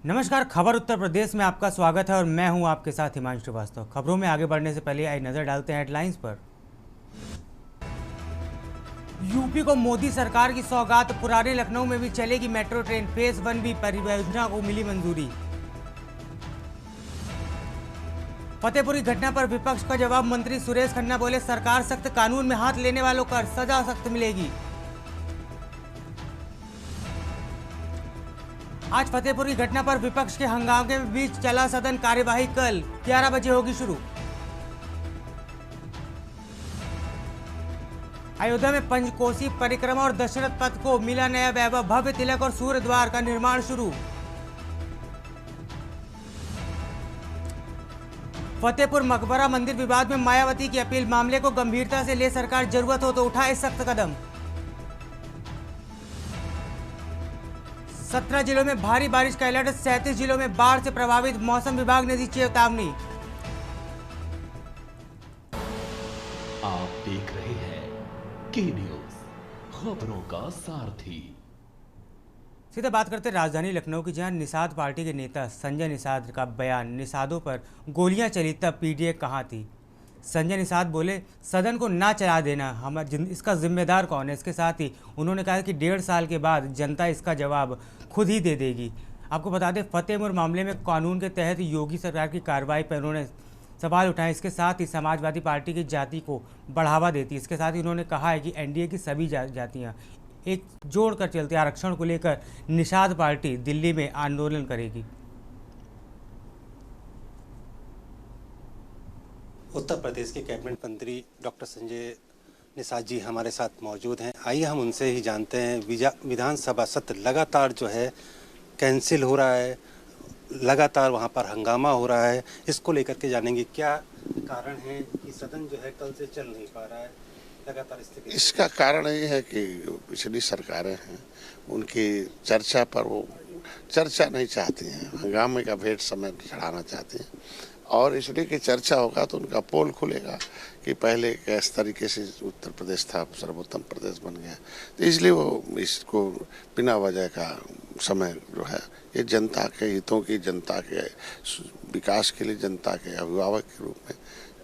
नमस्कार। खबर उत्तर प्रदेश में आपका स्वागत है और मैं हूं आपके साथ हिमांशु श्रीवास्तव। खबरों में आगे बढ़ने से पहले आई नजर डालते हैं हेडलाइंस पर। यूपी को मोदी सरकार की सौगात, पुराने लखनऊ में भी चलेगी मेट्रो ट्रेन। फेज 1 भी परियोजना को मिली मंजूरी। फतेहपुर की घटना पर विपक्ष का जवाब, मंत्री सुरेश खन्ना बोले सरकार सख्त, कानून में हाथ लेने वालों को सजा सख्त मिलेगी। आज फतेहपुर की घटना पर विपक्ष के हंगामे के बीच चला सदन। कार्यवाही कल 11 बजे होगी शुरू। अयोध्या में पंचकोसी परिक्रमा और दशरथ पथ को मिला नया वैभव। भव्य तिलक और सूर्य द्वार का निर्माण शुरू। फतेहपुर मकबरा मंदिर विवाद में मायावती की अपील, मामले को गंभीरता से ले सरकार, जरूरत हो तो उठाए सख्त कदम। 17 जिलों में भारी बारिश का अलर्ट, 37 जिलों में बाढ़ से प्रभावित, मौसम विभाग ने दी चेतावनी। आप देख रहे हैं के न्यूज, खबरों का सारथी। सीधे बात करते राजधानी लखनऊ की, जहां निषाद पार्टी के नेता संजय निषाद का बयान, निषादों पर गोलियां चली तब पीडीए कहां थी। संजय निषाद बोले सदन को ना चला देना, इसका जिम्मेदार कौन है। इसके साथ ही उन्होंने कहा कि 1.5 साल के बाद जनता इसका जवाब खुद ही दे देगी। आपको बता दें, फतेहपुर मामले में कानून के तहत योगी सरकार की कार्रवाई पर उन्होंने सवाल उठाए। इसके साथ ही समाजवादी पार्टी की जाति को बढ़ावा देती है। इसके साथ ही उन्होंने कहा है कि एनडीए की सभी जातियाँ एक जोड़कर चलते आरक्षण को लेकर निषाद पार्टी दिल्ली में आंदोलन करेगी। उत्तर प्रदेश के कैबिनेट मंत्री डॉक्टर संजय निषाद जी हमारे साथ मौजूद हैं। आइए हम उनसे ही जानते हैं। विधानसभा सत्र लगातार जो है कैंसिल हो रहा है, लगातार वहां पर हंगामा हो रहा है, इसको लेकर के जानेंगे क्या कारण है कि सदन जो है कल से चल नहीं पा रहा है लगातार स्थिति। इसका कारण ये है कि पिछली सरकारें हैं, उनकी चर्चा पर वो चर्चा नहीं चाहती हैं, हंगामे का भेंट समय चढ़ाना चाहती हैं। और इसलिए कि चर्चा होगा तो उनका पोल खुलेगा कि पहले किस तरीके से उत्तर प्रदेश था, सर्वोत्तम प्रदेश बन गया। तो इसलिए वो इसको बिना वजह का समय जो है, ये जनता के हितों की, जनता के विकास के लिए, जनता के अभिभावक के रूप में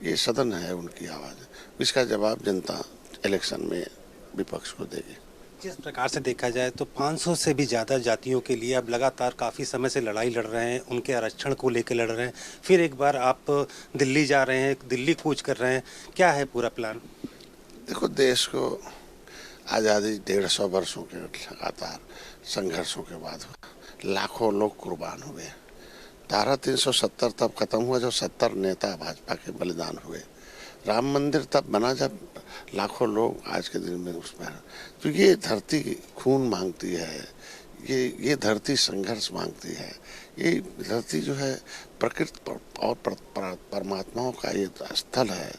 ये सदन है, उनकी आवाज़। इसका जवाब जनता इलेक्शन में विपक्ष को देगी। जिस प्रकार से देखा जाए तो 500 से भी ज़्यादा जातियों के लिए अब लगातार काफ़ी समय से लड़ाई लड़ रहे हैं, उनके आरक्षण को लेकर लड़ रहे हैं। फिर एक बार आप दिल्ली जा रहे हैं, दिल्ली कूच कर रहे हैं, क्या है पूरा प्लान? देखो, देश को आज़ादी 150 वर्षों के लगातार संघर्षों के बाद हुआ, लाखों लोग कुर्बान हुए। धारा 370 तब खत्म हुआ जब 70 नेता भाजपा के बलिदान हुए। राम मंदिर तब बना जब लाखों लोग आज के दिन में उसमें। तो ये धरती खून मांगती है, ये धरती संघर्ष मांगती है। ये धरती जो है प्रकृति और परमात्माओं का ये स्थल है।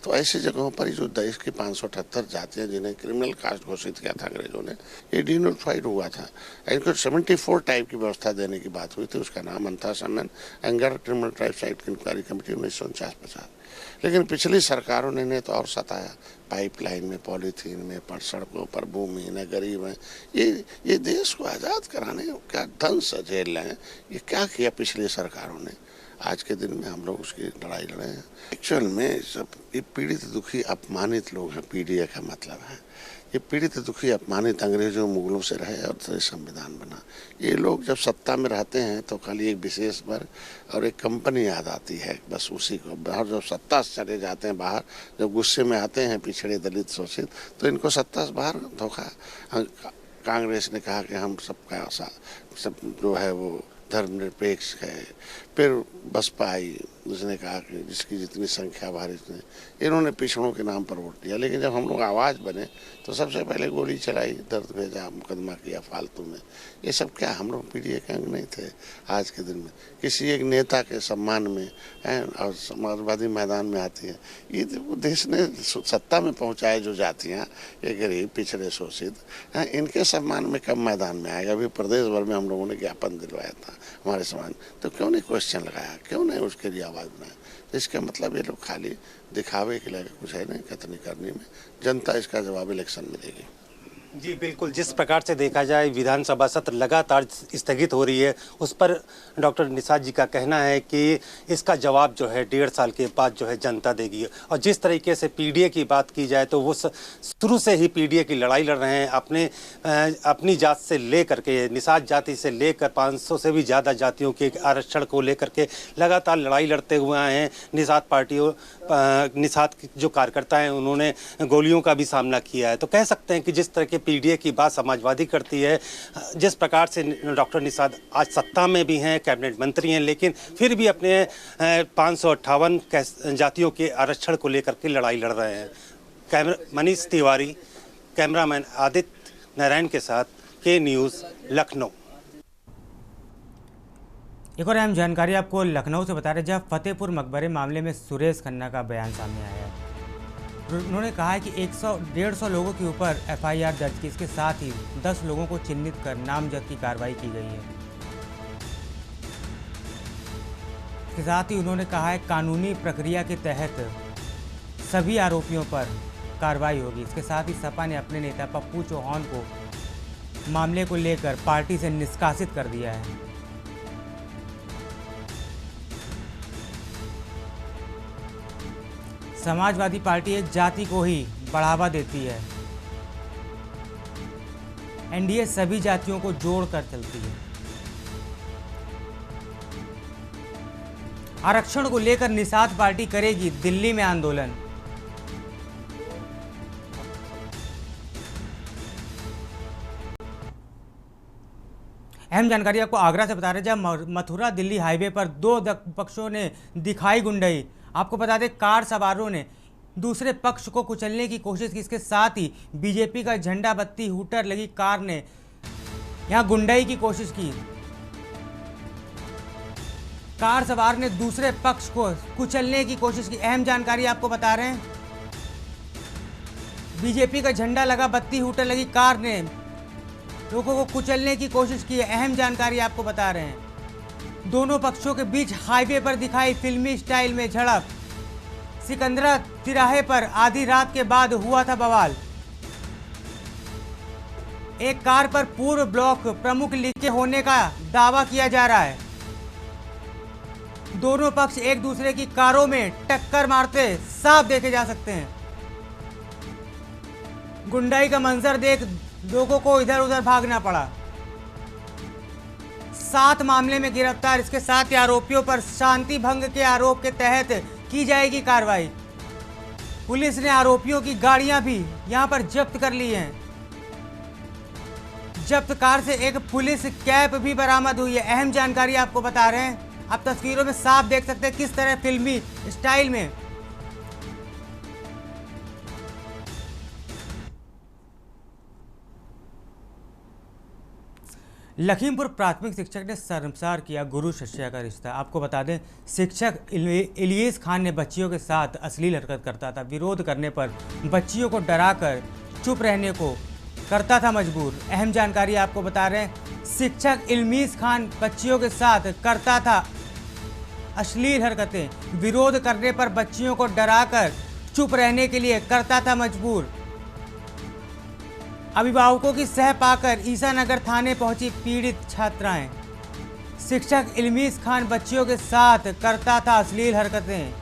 तो ऐसी जगहों पर जो देश की 578 जातियां जिन्हें क्रिमिनल कास्ट घोषित किया था अंग्रेजों ने, ये डिनोटिफाइड हुआ था। इनको 74 टाइप की व्यवस्था देने की बात हुई थी, उसका नाम अंथा सम्मेलन एंगर criminal tribes act inquiry committee 1949-50। लेकिन पिछली सराकारों ने तो और सताया, पाइपलाइन में, पॉलीथीन में, पर सड़कों पर भूमिहीन है, गरीब है। ये देश को आज़ाद कराने का ध्वंस झेल रहे हैं। ये क्या किया पिछली सरकारों ने? आज के दिन में हम लोग उसकी लड़ाई लड़े हैं। एक्चुअल में सब ये पीड़ित दुखी अपमानित लोग हैं। पीडीए का मतलब है ये पीड़ित दुखी अपमानित अंग्रेजों मुगलों से रहे और संविधान बना। ये लोग जब सत्ता में रहते हैं तो खाली एक विशेष वर्ग और एक कंपनी याद आती है, बस उसी को। बाहर जब सत्ता से चले जाते हैं, बाहर जब गुस्से में आते हैं पिछड़े दलित शोषित, तो इनको सत्ता से बाहर धोखा। कांग्रेस ने कहा कि हम सबका सब जो है वो धर्मनिरपेक्ष है। फिर बसपा आई, उसने कहा कि जिसकी जितनी संख्या बाहर, इन्होंने पिछड़ों के नाम पर वोट दिया। लेकिन जब हम लोग आवाज़ बने तो सबसे पहले गोली चलाई, दर्द भेजा, मुकदमा किया फालतू में। ये सब क्या हम लोग पीडीए के अंग नहीं थे? आज के दिन में किसी एक नेता के सम्मान में है और समाजवादी मैदान में आती है। ये तो देश ने सत्ता में पहुँचाए जो जातियाँ, ये गरीब पिछड़े शोषित हैं, इनके सम्मान में कब मैदान में आएगा? अभी प्रदेश भर में हम लोगों ने ज्ञापन दिलवाया था हमारे समाज, तो क्यों नहीं क्वेश्चन लगाया, क्यों नहीं उसके लिए आवाज़ बनाया? तो इसका मतलब ये लोग खाली दिखावे के लिए कुछ है नहीं, कतनी करने में। जनता इसका जवाब इलेक्शन में देगी। जी बिल्कुल, जिस प्रकार से देखा जाए विधानसभा सत्र लगातार स्थगित हो रही है, उस पर डॉक्टर निषाद जी का कहना है कि इसका जवाब जो है 1.5 साल के बाद जो है जनता देगी। और जिस तरीके से पीडीए की बात की जाए तो वो शुरू से ही पीडीए की लड़ाई लड़ रहे हैं, अपनी जात से लेकर के, निषाद जाति से लेकर 500 से भी ज़्यादा जातियों के आरक्षण को लेकर के लगातार लड़ाई लड़ते हुए आए हैं। निषाद जो कार्यकर्ता हैं उन्होंने गोलियों का भी सामना किया है। तो कह सकते हैं कि जिस तरह के पीडीए की बात समाजवादी करती है, जिस प्रकार से डॉक्टर निषाद आज सत्ता में भी हैं, कैबिनेट मंत्री हैं, लेकिन फिर भी अपने 558 जातियों के आरक्षण को लेकर के लड़ाई लड़ रहे हैं। मनीष तिवारी, कैमरामैन आदित्य नारायण के साथ के न्यूज़ लखनऊ। एक और अहम जानकारी आपको लखनऊ से बता रहे, जहां फतेहपुर मकबरे मामले में सुरेश खन्ना का बयान सामने आया है। उन्होंने कहा है कि 100-150 लोगों के ऊपर एफआईआर दर्ज की, इसके साथ ही 10 लोगों को चिन्हित कर नामजद की कार्रवाई की गई है। इसके साथ ही उन्होंने कहा है कानूनी प्रक्रिया के तहत सभी आरोपियों पर कार्रवाई होगी। इसके साथ ही सपा ने अपने नेता पप्पू चौहान को मामले को लेकर पार्टी से निष्कासित कर दिया है। समाजवादी पार्टी एक जाति को ही बढ़ावा देती है, एनडीए सभी जातियों को जोड़कर चलती है। आरक्षण को लेकर निषाद पार्टी करेगी दिल्ली में आंदोलन। अहम जानकारी आपको आगरा से बता रहे, जब मथुरा दिल्ली हाईवे पर 2 पक्षों ने दिखाई गुंडई। आपको बता दें कार सवारों ने दूसरे पक्ष को कुचलने की कोशिश की। इसके साथ ही बीजेपी का झंडा बत्ती हूटर लगी कार ने यहां गुंडई की कोशिश की। कार सवार ने दूसरे पक्ष को कुचलने की कोशिश की। अहम जानकारी आपको बता रहे हैं, बीजेपी का झंडा लगा, बत्ती हूटर लगी कार ने लोगों को कुचलने की कोशिश की है। अहम जानकारी आपको बता रहे हैं, दोनों पक्षों के बीच हाईवे पर दिखाई फिल्मी स्टाइल में झड़प। सिकंदरा तिराहे पर आधी रात के बाद हुआ था बवाल। एक कार पर पूर्व ब्लॉक प्रमुख लिखे होने का दावा किया जा रहा है। दोनों पक्ष एक दूसरे की कारों में टक्कर मारते साफ देखे जा सकते हैं। गुंडाई का मंजर देख लोगों को इधर उधर भागना पड़ा। 7 मामले में गिरफ्तार। इसके साथ ही आरोपियों पर शांति भंग के आरोप के तहत की जाएगी कार्रवाई। पुलिस ने आरोपियों की गाड़ियां भी यहां पर जब्त कर ली हैं। जब्त कार से एक पुलिस कैप भी बरामद हुई है। अहम जानकारी आपको बता रहे हैं, आप तस्वीरों में साफ देख सकते हैं किस तरह फिल्मी स्टाइल में लखीमपुर प्राथमिक शिक्षक ने शर्मसार किया गुरु शिष्या का रिश्ता। आपको बता दें, शिक्षक इलियास खान ने बच्चियों के साथ अश्लील हरकत करता था। विरोध करने पर बच्चियों को डराकर चुप रहने को करता था मजबूर। अहम जानकारी आपको बता रहे हैं, शिक्षक इलियास खान बच्चियों के साथ करता था अश्लील हरकतें। विरोध करने पर बच्चियों को डराकर चुप रहने के लिए करता था मजबूर। अभिभावकों की सह पाकर ईसानगर थाने पहुंची पीड़ित छात्राएं। शिक्षक इलियास खान बच्चियों के साथ करता था अश्लील हरकतें।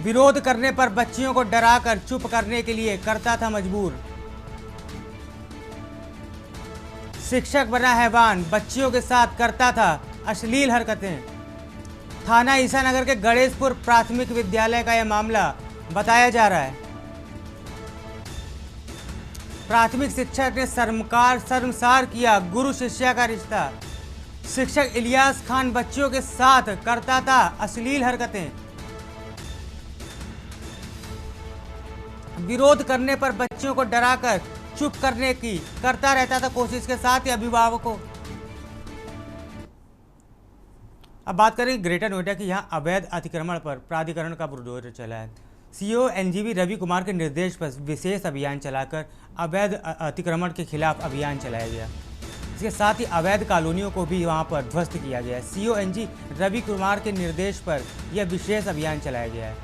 विरोध करने पर बच्चियों को डराकर चुप करने के लिए करता था मजबूर। शिक्षक बना हैवान, बच्चियों के साथ करता था अश्लील हरकतें। थाना ईसानगर के गणेशपुर प्राथमिक विद्यालय का यह मामला बताया जा रहा है। प्राथमिक शिक्षक ने शर्मसार किया गुरु शिष्या का रिश्ता। शिक्षक इलियास खान बच्चियों के साथ करता था अश्लील हरकतें। विरोध करने पर बच्चियों को डराकर चुप करने की करता रहता था कोशिश। के साथ ही अभिभावकों। अब बात करें ग्रेटर नोएडा की, यहां अवैध अतिक्रमण पर प्राधिकरण का बुलडोजर चला है। सीओ एनजीवी रवि कुमार के निर्देश पर विशेष अभियान चलाकर अवैध अतिक्रमण के खिलाफ अभियान चलाया गया। इसके साथ ही अवैध कॉलोनियों को भी वहां पर ध्वस्त किया गया है। सीओ एनजी रवि कुमार के निर्देश पर यह विशेष अभियान चलाया गया है।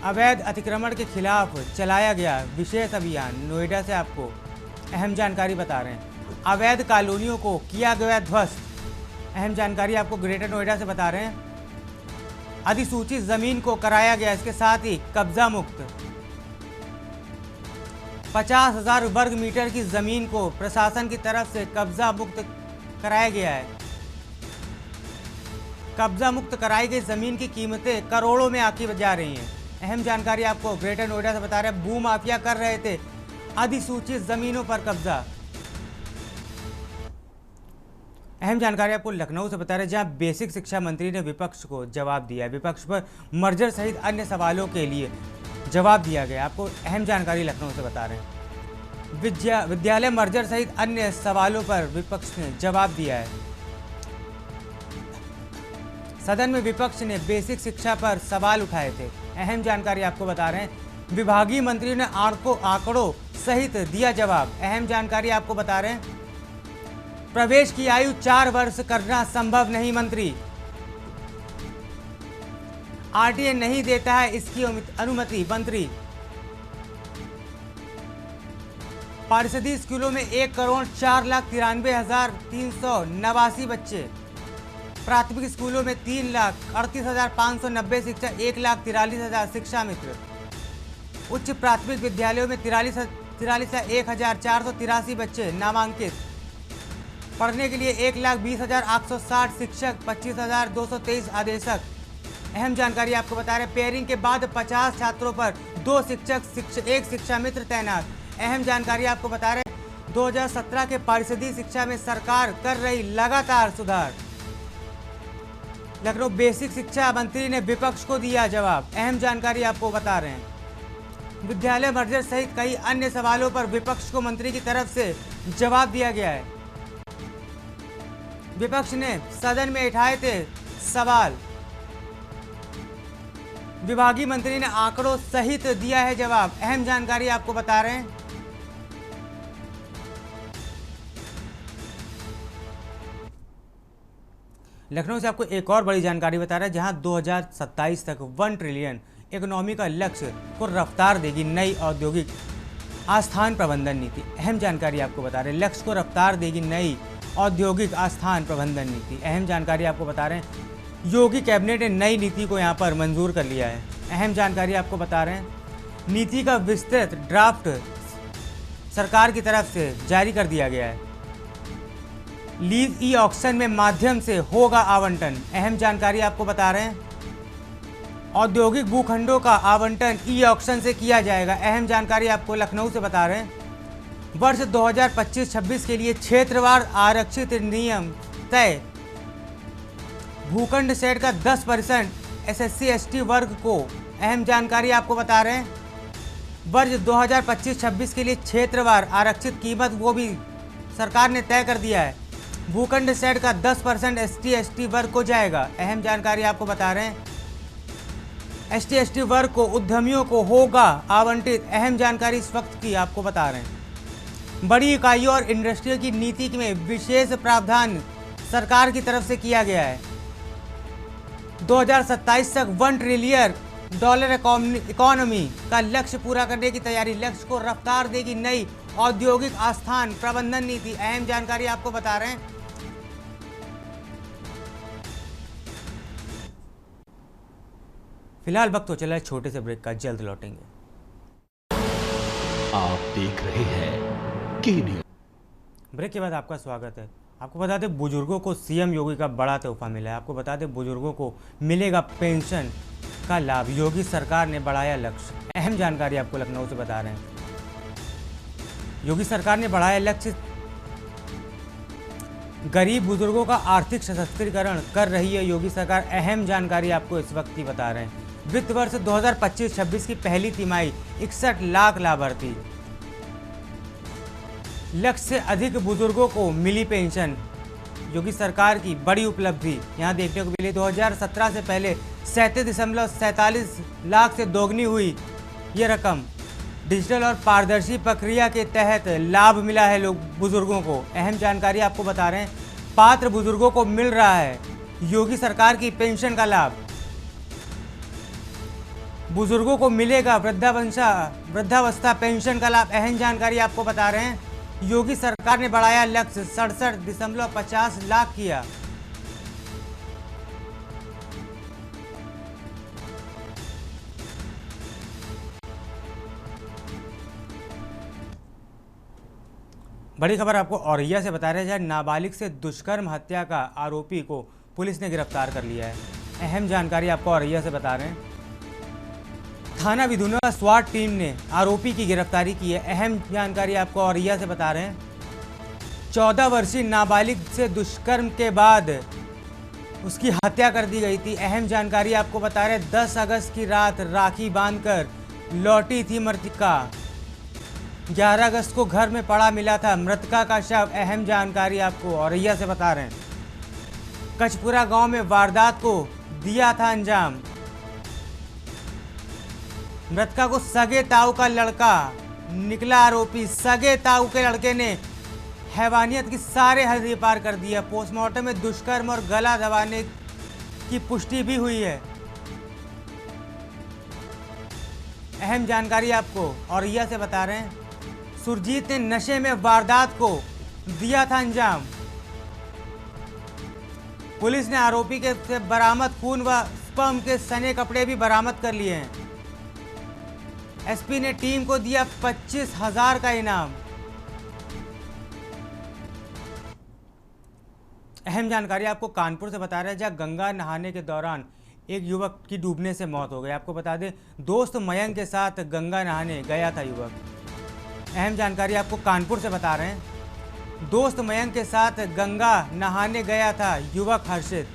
अवैध अतिक्रमण के खिलाफ चलाया गया विशेष अभियान। नोएडा से आपको अहम जानकारी बता रहे हैं। अवैध कॉलोनियों को किया गया ध्वस्त। अहम जानकारी आपको ग्रेटर नोएडा से बता रहे हैं। अधिसूचित जमीन को कराया गया, इसके साथ ही कब्जा मुक्त। 50,000 वर्ग मीटर की जमीन को प्रशासन की तरफ से कब्जा मुक्त कराया गया है। कब्जा मुक्त कराई गई जमीन की कीमतें करोड़ों में आकी जा रही हैं। अहम जानकारी आपको ग्रेटर नोएडा से बता रहे हैं। भू माफिया कर रहे थे अधिसूचित जमीनों पर कब्जा। अहम जानकारी आपको लखनऊ से बता रहे हैं, जहां बेसिक शिक्षा मंत्री ने विपक्ष को जवाब दिया है। विपक्ष पर मर्जर सहित अन्य सवालों के लिए जवाब दिया गया। आपको अहम जानकारी लखनऊ से बता रहे हैं। विद्यालय मर्जर सहित अन्य सवालों पर विपक्ष ने जवाब दिया है। सदन में विपक्ष ने बेसिक शिक्षा पर सवाल उठाए थे। अहम जानकारी आपको बता रहे हैं। विभागीय मंत्री ने आंकड़ों सहित दिया जवाब। अहम जानकारी आपको बता रहे हैं। प्रवेश की आयु 4 वर्ष करना संभव नहीं, मंत्री। आरटीए नहीं देता है इसकी अनुमति, मंत्री। पारिशदी स्कूलों में 1,04,93,389 बच्चे। प्राथमिक स्कूलों में 3,38,590 शिक्षक, 1,43,000 शिक्षा मित्र। उच्च प्राथमिक विद्यालयों में 43,1,483 बच्चे नामांकित। पढ़ने के लिए 1,20,860 शिक्षक, 25,223 आदेशक। अहम जानकारी आपको बता रहे हैं। पेयरिंग के बाद 50 छात्रों पर 2 शिक्षक, 1 शिक्षा मित्र तैनात। अहम जानकारी आपको बता रहे हैं। 2017 के पारिशदी शिक्षा में सरकार कर रही लगातार सुधार। लखनऊ बेसिक शिक्षा मंत्री ने विपक्ष को दिया जवाब। अहम जानकारी आपको बता रहे हैं। विद्यालय मर्जर सहित कई अन्य सवालों पर विपक्ष को मंत्री की तरफ से जवाब दिया गया है। विपक्ष ने सदन में उठाए थे सवाल। विभागीय मंत्री ने आंकड़ों सहित दिया है जवाब। अहम जानकारी आपको बता रहे हैं। लखनऊ से आपको एक और बड़ी जानकारी बता रहा है, जहां 2027 तक 1 ट्रिलियन इकोनॉमी का लक्ष्य को रफ्तार देगी नई औद्योगिक आस्थान प्रबंधन नीति। अहम जानकारी आपको बता रहे हैं। लक्ष्य को रफ्तार देगी नई औद्योगिक आस्थान प्रबंधन नीति। अहम जानकारी आपको बता रहे हैं। योगी कैबिनेट ने नई नीति को यहां पर मंजूर कर लिया है। अहम जानकारी आपको बता रहे हैं। नीति का विस्तृत ड्राफ्ट सरकार की तरफ से जारी कर दिया गया है। लीज ई ऑक्शन में माध्यम से होगा आवंटन। अहम जानकारी आपको बता रहे हैं। औद्योगिक भूखंडों का आवंटन ई ऑक्शन से किया जाएगा। अहम जानकारी आपको लखनऊ से बता रहे हैं। वर्ष 2025-26 के लिए क्षेत्रवार आरक्षित नियम तय। भूखंड सेट का 10% SC/ST वर्ग को। अहम जानकारी आपको बता रहे हैं। वर्ष 2025-26 के लिए क्षेत्रवार आरक्षित कीमत वो भी सरकार ने तय कर दिया है। भूखंड सेट का 10% ST/ST वर्ग को जाएगा। अहम जानकारी आपको बता रहे हैं। ST/ST वर्ग को उद्यमियों को होगा आवंटित। अहम जानकारी इस वक्त की आपको बता रहे हैं। बड़ी इकाइयों और इंडस्ट्री की नीति में विशेष प्रावधान सरकार की तरफ से किया गया है। 2027 तक $1 ट्रिलियन इकोनॉमी का लक्ष्य पूरा करने की तैयारी। लक्ष्य को रफ्तार देगी नई औद्योगिक आस्थान प्रबंधन नीति। अहम जानकारी आपको बता रहे हैं। फिलहाल वक्त हो चला है छोटे से ब्रेक का, जल्द लौटेंगे। आप देख रहे हैं के न्यूज़। ब्रेक के बाद आपका स्वागत है। आपको बता दें, बुजुर्गों को सीएम योगी का बड़ा तोहफा मिला है। आपको बता दें, बुजुर्गों को मिलेगा पेंशन का लाभ। योगी सरकार ने बढ़ाया लक्ष्य। अहम जानकारी आपको लखनऊ से बता रहे हैं। योगी सरकार ने बढ़ाया लक्ष्य। गरीब बुजुर्गों का आर्थिक सशक्तिकरण कर रही है योगी सरकार। अहम जानकारी आपको इस वक्त ही बता रहे हैं। वित्त वर्ष 2025-26 की पहली तिमाही 61 लाख लाभार्थी। लक्ष्य से अधिक बुजुर्गों को मिली पेंशन। योगी सरकार की बड़ी उपलब्धि यहाँ देखने को मिली। 2017 से पहले 37.47 लाख से दोगुनी हुई ये रकम। डिजिटल और पारदर्शी प्रक्रिया के तहत लाभ मिला है बुजुर्गों को। अहम जानकारी आपको बता रहे हैं। पात्र बुजुर्गों को मिल रहा है योगी सरकार की पेंशन का लाभ। बुजुर्गों को मिलेगा वृद्धावस्था पेंशन का लाभ। अहम जानकारी आपको बता रहे हैं। योगी सरकार ने बढ़ाया लक्ष्य 67.50 लाख किया। बड़ी खबर आपको औरैया से बता रहे हैं, नाबालिग से दुष्कर्म हत्या का आरोपी को पुलिस ने गिरफ्तार कर लिया है। अहम जानकारी आपको औरैया से बता रहे हैं। थाना विधुना स्वाट टीम ने आरोपी की गिरफ्तारी की है। अहम जानकारी आपको औरैया से बता रहे हैं। 14 वर्षीय नाबालिग से दुष्कर्म के बाद उसकी हत्या कर दी गई थी। अहम जानकारी आपको बता रहे हैं। 10 अगस्त की रात राखी बांधकर लौटी थी मृतका। 11 अगस्त को घर में पड़ा मिला था मृतका का शव। अहम जानकारी आपको औरैया से बता रहे हैं। कचपुरा गांव में वारदात को दिया था अंजाम। मृतका को सगे ताऊ का लड़का निकला आरोपी। सगे ताऊ के लड़के ने हैवानियत की सारे हद पार कर दिया। पोस्टमार्टम में दुष्कर्म और गला दबाने की पुष्टि भी हुई है। अहम जानकारी आपको औरैया से बता रहे हैं। सुरजीत ने नशे में वारदात को दिया था अंजाम। पुलिस ने आरोपी के से बरामद खून व स्पर्म के सने कपड़े भी बरामद कर लिए हैं। एसपी ने टीम को दिया 25,000 का इनाम। अहम जानकारी आपको कानपुर से बता रहे हैं, जहां गंगा नहाने के दौरान एक युवक की डूबने से मौत हो गई। आपको बता दें, दोस्त मयंक के साथ गंगा नहाने गया था युवक। अहम जानकारी आपको कानपुर से बता रहे हैं। दोस्त मयंक के साथ गंगा नहाने गया था युवक हर्षित।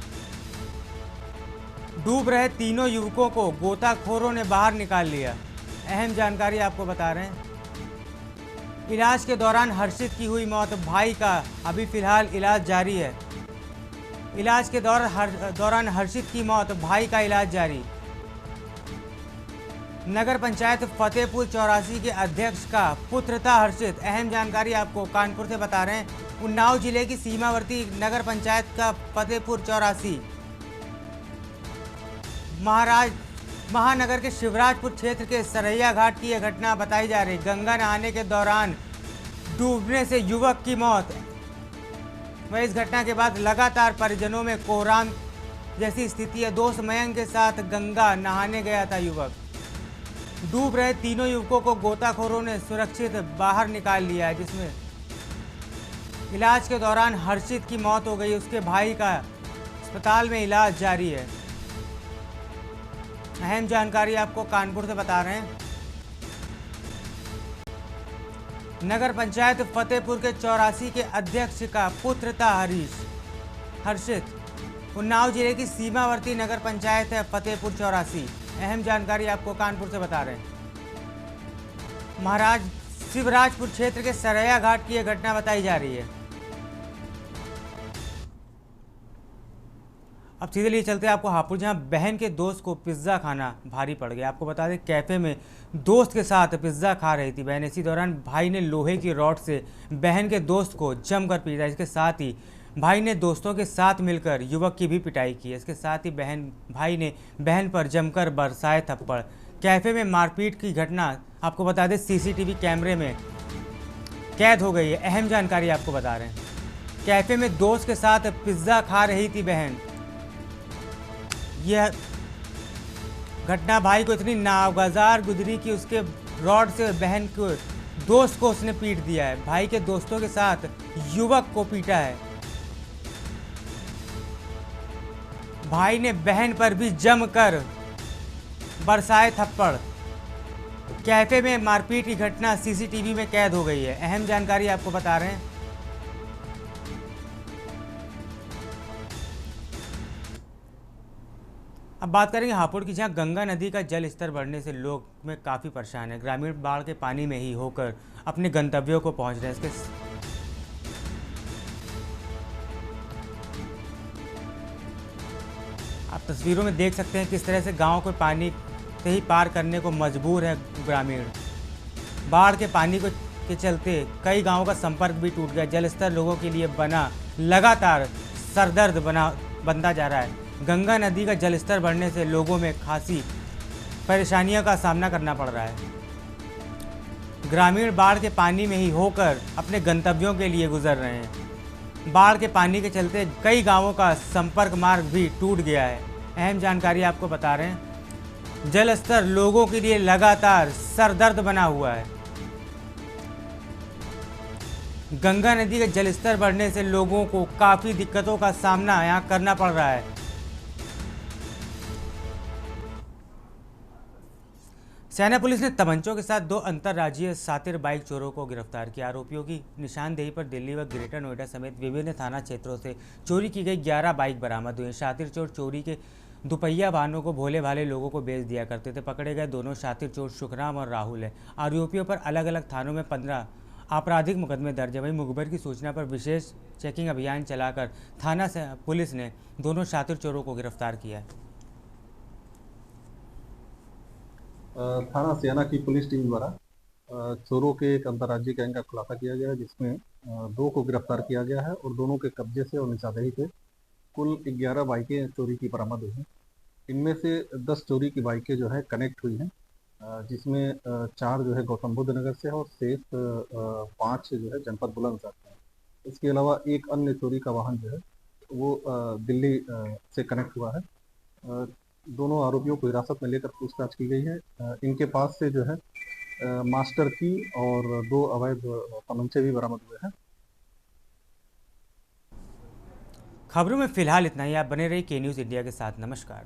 डूब रहे तीनों युवकों को गोताखोरों ने बाहर निकाल लिया। अहम जानकारी आपको बता रहे हैं। इलाज के दौरान हर्षित की हुई मौत। भाई का अभी फिलहाल इलाज जारी है। इलाज के दौरान हर्षित की मौत, भाई का इलाज जारी। नगर पंचायत फतेहपुर 84 के अध्यक्ष का पुत्र था हर्षित। अहम जानकारी आपको कानपुर से बता रहे हैं। उन्नाव जिले की सीमावर्ती नगर पंचायत का फतेहपुर 84 महानगर के शिवराजपुर क्षेत्र के सरैया घाट की यह घटना बताई जा रही। गंगा नहाने के दौरान डूबने से युवक की मौत। वह इस घटना के बाद लगातार परिजनों में कोहराम जैसी स्थिति है। दोस्त मयंक के साथ गंगा नहाने गया था युवक। डूब रहे तीनों युवकों को गोताखोरों ने सुरक्षित बाहर निकाल लिया है, जिसमें इलाज के दौरान हर्षित की मौत हो गई। उसके भाई का अस्पताल में इलाज जारी है। अहम जानकारी आपको कानपुर से बता रहे हैं। नगर पंचायत फतेहपुर के 84 के अध्यक्ष का पुत्र था हर्षित। उन्नाव जिले की सीमावर्ती नगर पंचायत है फतेहपुर 84। अहम जानकारी आपको कानपुर से बता रहे हैं। शिवराजपुर क्षेत्र के सरैया घाट की यह घटना बताई जा रही है। अब सीधे लिए चलते हैं आपको हापुड़, जहां बहन के दोस्त को पिज्ज़ा खाना भारी पड़ गया। आपको बता दें, कैफे में दोस्त के साथ पिज्ज़ा खा रही थी बहन। इसी दौरान भाई ने लोहे की रॉड से बहन के दोस्त को जमकर पीटा। इसके साथ ही भाई ने दोस्तों के साथ मिलकर युवक की भी पिटाई की। इसके साथ ही भाई ने बहन पर जमकर बरसाए थप्पड़। कैफे में मारपीट की घटना आपको बता दें सीसीटीवी कैमरे में कैद हो गई है। अहम जानकारी आपको बता रहे हैं। कैफे में दोस्त के साथ पिज्ज़ा खा रही थी बहन। यह घटना भाई को इतनी नागवार गुजरी कि उसके रॉड से बहन को दोस्त को उसने पीट दिया है। भाई के दोस्तों के साथ युवक को पीटा है। भाई ने बहन पर भी जमकर बरसाए थप्पड़। कैफे में मारपीट की घटना सीसीटीवी में कैद हो गई है। अहम जानकारी आपको बता रहे हैं। अब बात करेंगे हापुड़ की, जहां गंगा नदी का जल स्तर बढ़ने से लोग में काफ़ी परेशान है। ग्रामीण बाढ़ के पानी में ही होकर अपने गंतव्यों को पहुंच रहे हैं। इसके आप तस्वीरों में देख सकते हैं किस तरह से गांव को पानी से ही पार करने को मजबूर है ग्रामीण। बाढ़ के पानी के चलते कई गांवों का संपर्क भी टूट गया। जल स्तर लोगों के लिए लगातार सरदर्द बनता जा रहा है। गंगा नदी का जलस्तर बढ़ने से लोगों में खासी परेशानियों का सामना करना पड़ रहा है। ग्रामीण बाढ़ के पानी में ही होकर अपने गंतव्यों के लिए गुजर रहे हैं। बाढ़ के पानी के चलते कई गांवों का संपर्क मार्ग भी टूट गया है। अहम जानकारी आपको बता रहे हैं, जल स्तर लोगों के लिए लगातार सरदर्द बना हुआ है। गंगा नदी के जलस्तर बढ़ने से लोगों को काफी दिक्कतों का सामना यहां करना पड़ रहा है। सेना पुलिस ने तमंचों के साथ 2 अंतर्राज्यीय सातिर बाइक चोरों को गिरफ्तार किया। आरोपियों की निशानदेही पर दिल्ली व ग्रेटर नोएडा समेत विभिन्न थाना क्षेत्रों से चोरी की गई 11 बाइक बरामद हुई। शातिर चोर चोरी के दुपहिया वाहनों को भोले भाले लोगों को बेच दिया करते थे। पकड़े गए दोनों शातिर चोर सुखराम और राहुल है। आरोपियों पर अलग अलग थानों में 15 आपराधिक मुकदमे दर्ज है। वहीं मुखबिर की सूचना पर विशेष चेकिंग अभियान चलाकर थाना से पुलिस ने दोनों शातिर चोरों को गिरफ्तार किया है। थाना सियाना की पुलिस टीम द्वारा चोरों के एक अंतर्राज्यीय गैंग का खुलासा किया गया है, जिसमें 2 को गिरफ्तार किया गया है और दोनों के कब्जे से और निशानदेही पे कुल 11 बाइकें चोरी की बरामद हुई हैं। इनमें से 10 चोरी की बाइकें जो है कनेक्ट हुई हैं, जिसमें 4 जो है गौतम बुद्ध नगर से और शेष 5 जो है जनपद बुलंदशहर से है। इसके अलावा एक अन्य चोरी का वाहन जो है वो दिल्ली से कनेक्ट हुआ है। दोनों आरोपियों को हिरासत में लेकर पूछताछ की गई है। इनके पास से जो है मास्टर की और 2 अवैध तमंचे भी बरामद हुए हैं। खबरों में फिलहाल इतना ही। आप बने रहिए के न्यूज़ इंडिया के साथ। नमस्कार।